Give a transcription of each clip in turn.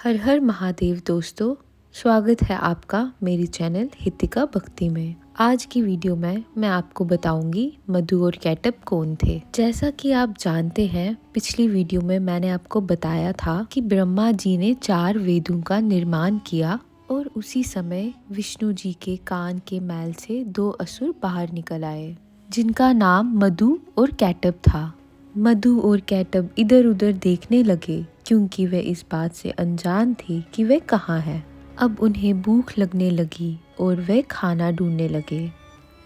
हर हर महादेव दोस्तों, स्वागत है आपका मेरी चैनल हितिका भक्ति में। आज की वीडियो में मैं आपको बताऊंगी मधु और कैटअप कौन थे। जैसा कि आप जानते हैं, पिछली वीडियो में मैंने आपको बताया था कि ब्रह्मा जी ने 4 वेदों का निर्माण किया और उसी समय विष्णु जी के कान के मैल से 2 असुर बाहर निकल आए, जिनका नाम मधु और कैटअप था। मधु और कैटअप इधर उधर देखने लगे क्योंकि वे इस बात से अनजान थे कि वे कहाँ हैं। अब उन्हें भूख लगने लगी और वे खाना ढूंढने लगे,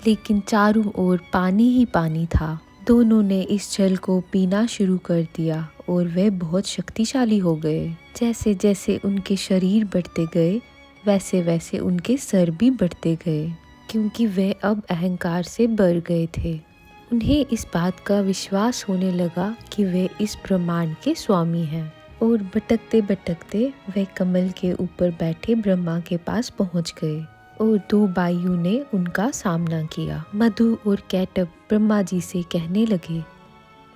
लेकिन चारों ओर पानी ही पानी था। दोनों ने इस जल को पीना शुरू कर दिया और वे बहुत शक्तिशाली हो गए। जैसे जैसे उनके शरीर बढ़ते गए, वैसे वैसे उनके सर भी बढ़ते गए, क्योंकि वे अब अहंकार से भर गए थे। उन्हें इस बात का विश्वास होने लगा कि वे इस ब्रह्मांड के स्वामी हैं, और भटकते भटकते वे कमल के ऊपर बैठे ब्रह्मा के पास पहुंच गए और 2 बाइयों ने उनका सामना किया। मधु और कैटअप ब्रह्मा जी से कहने लगे,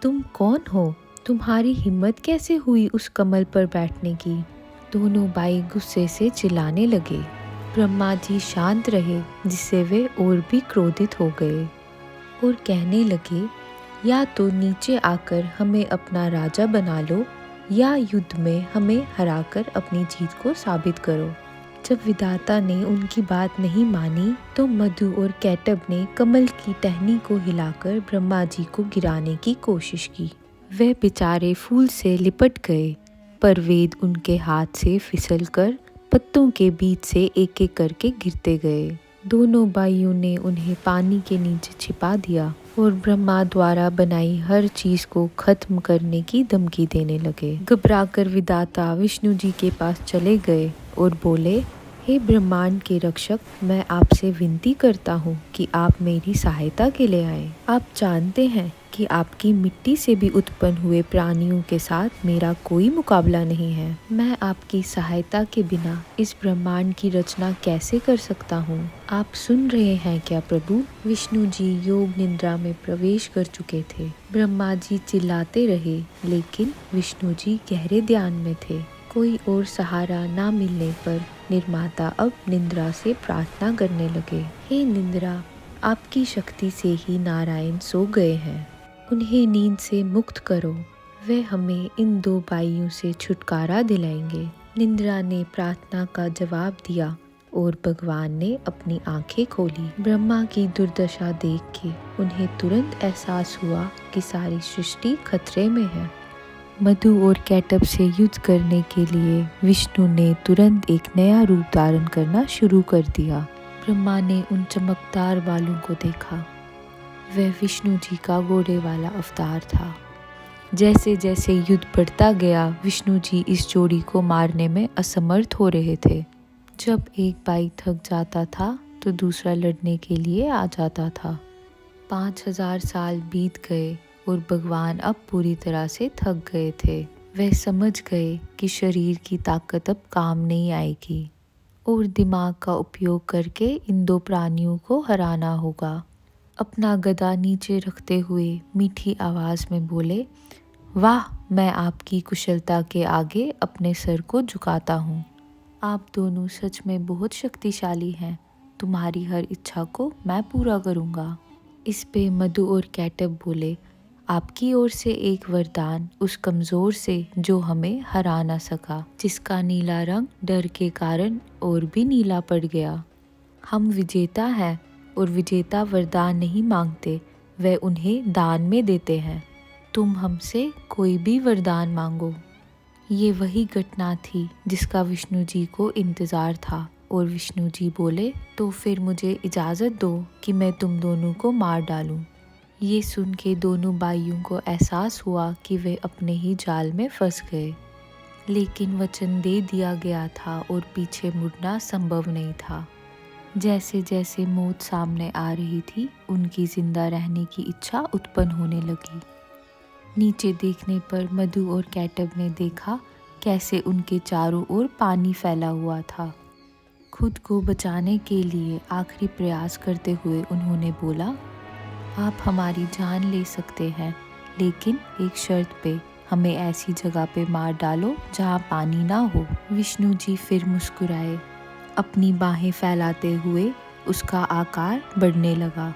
तुम कौन हो? तुम्हारी हिम्मत कैसे हुई उस कमल पर बैठने की? दोनों बाई गुस्से से चिल्लाने लगे। ब्रह्मा जी शांत रहे, जिससे वे और भी क्रोधित हो गए और कहने लगे, या तो नीचे आकर हमें अपना राजा बना लो, या युद्ध में हमें हराकर अपनी जीत को साबित करो। जब विधाता ने उनकी बात नहीं मानी, तो मधु और कैटअप ने कमल की टहनी को हिलाकर ब्रह्मा जी को गिराने की कोशिश की। वे बेचारे फूल से लिपट गए, पर वेद उनके हाथ से फिसलकर पत्तों के बीच से एक एक करके गिरते गए। दोनों भाइयों ने उन्हें पानी के नीचे छिपा दिया और ब्रह्मा द्वारा बनाई हर चीज को खत्म करने की धमकी देने लगे। घबराकर विधाता विष्णु जी के पास चले गए और बोले, हे ब्रह्मांड के रक्षक, मैं आपसे विनती करता हूँ कि आप मेरी सहायता के लिए आए। आप जानते हैं कि आपकी मिट्टी से भी उत्पन्न हुए प्राणियों के साथ मेरा कोई मुकाबला नहीं है। मैं आपकी सहायता के बिना इस ब्रह्मांड की रचना कैसे कर सकता हूँ? आप सुन रहे हैं क्या प्रभु? विष्णु जी योग निद्रा में प्रवेश कर चुके थे। ब्रह्मा जी चिल्लाते रहे, लेकिन विष्णु जी गहरे ध्यान में थे। कोई और सहारा ना मिलने पर निर्माता अब निद्रा से प्रार्थना करने लगे, हे निद्रा, आपकी शक्ति से ही नारायण सो गए हैं, उन्हें नींद से मुक्त करो, वे हमें इन 2 बाइयों से छुटकारा दिलाएंगे। निद्रा ने प्रार्थना का जवाब दिया और भगवान ने अपनी आंखें खोली। ब्रह्मा की दुर्दशा देख के उन्हें तुरंत एहसास हुआ कि सारी सृष्टि खतरे में है। मधु और कैटअप से युद्ध करने के लिए विष्णु ने तुरंत एक नया रूप धारण करना शुरू कर दिया। ब्रह्मा ने उन चमकदार बालों को देखा। वह विष्णु जी का घोड़े वाला अवतार था। जैसे जैसे युद्ध बढ़ता गया, विष्णु जी इस जोड़ी को मारने में असमर्थ हो रहे थे। जब एक भाई थक जाता था तो दूसरा लड़ने के लिए आ जाता था। 5000 साल बीत गए और भगवान अब पूरी तरह से थक गए थे। वे समझ गए कि शरीर की ताकत अब काम नहीं आएगी और दिमाग का उपयोग करके इन 2 प्राणियों को हराना होगा। अपना गदा नीचे रखते हुए मीठी आवाज में बोले, वाह, मैं आपकी कुशलता के आगे अपने सर को झुकाता हूँ। आप दोनों सच में बहुत शक्तिशाली हैं। तुम्हारी हर इच्छा को मैं पूरा करूँगा। इस पे मधु और कैटअप बोले, आपकी ओर से एक वरदान उस कमजोर से जो हमें हरा ना सका, जिसका नीला रंग डर के कारण और भी नीला पड़ गया। हम विजेता हैं और विजेता वरदान नहीं मांगते, वे उन्हें दान में देते हैं। तुम हमसे कोई भी वरदान मांगो। ये वही घटना थी जिसका विष्णु जी को इंतजार था और विष्णु जी बोले, तो फिर मुझे इजाज़त दो कि मैं तुम दोनों को मार डालूं। ये सुन के दोनों भाइयों को एहसास हुआ कि वे अपने ही जाल में फंस गए, लेकिन वचन दे दिया गया था और पीछे मुड़ना संभव नहीं था। जैसे जैसे मौत सामने आ रही थी, उनकी जिंदा रहने की इच्छा उत्पन्न होने लगी। नीचे देखने पर मधु और कैटअप ने देखा कैसे उनके चारों ओर पानी फैला हुआ था। खुद को बचाने के लिए आखिरी प्रयास करते हुए उन्होंने बोला, आप हमारी जान ले सकते हैं, लेकिन एक शर्त पे, हमें ऐसी जगह पे मार डालो जहाँ पानी ना हो। विष्णु जी फिर मुस्कुराए, अपनी बाहें फैलाते हुए उसका आकार बढ़ने लगा।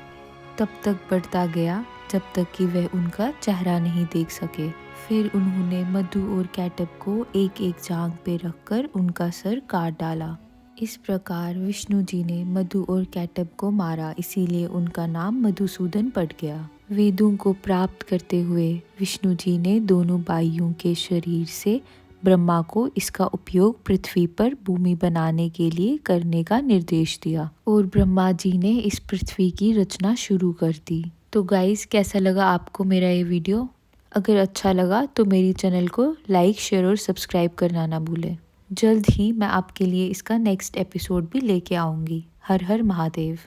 तब तक बढ़ता गया जब तक कि वह उनका चेहरा नहीं देख सके। फिर उन्होंने मधु और कैटअप को एक एक जांघ पे रखकर उनका सर काट डाला। इस प्रकार विष्णु जी ने मधु और कैटअप को मारा, इसीलिए उनका नाम मधुसूदन पड़ गया। वेदों को प्राप्त करते हुए विष्णु जी ने दोनों भाइयों के शरीर से ब्रह्मा को इसका उपयोग पृथ्वी पर भूमि बनाने के लिए करने का निर्देश दिया और ब्रह्मा जी ने इस पृथ्वी की रचना शुरू कर दी। तो गाइस, कैसा लगा आपको मेरा ये वीडियो? अगर अच्छा लगा तो मेरी चैनल को लाइक, शेयर और सब्सक्राइब करना ना भूलें। जल्द ही मैं आपके लिए इसका नेक्स्ट एपिसोड भी लेके आऊँगी। हर हर महादेव।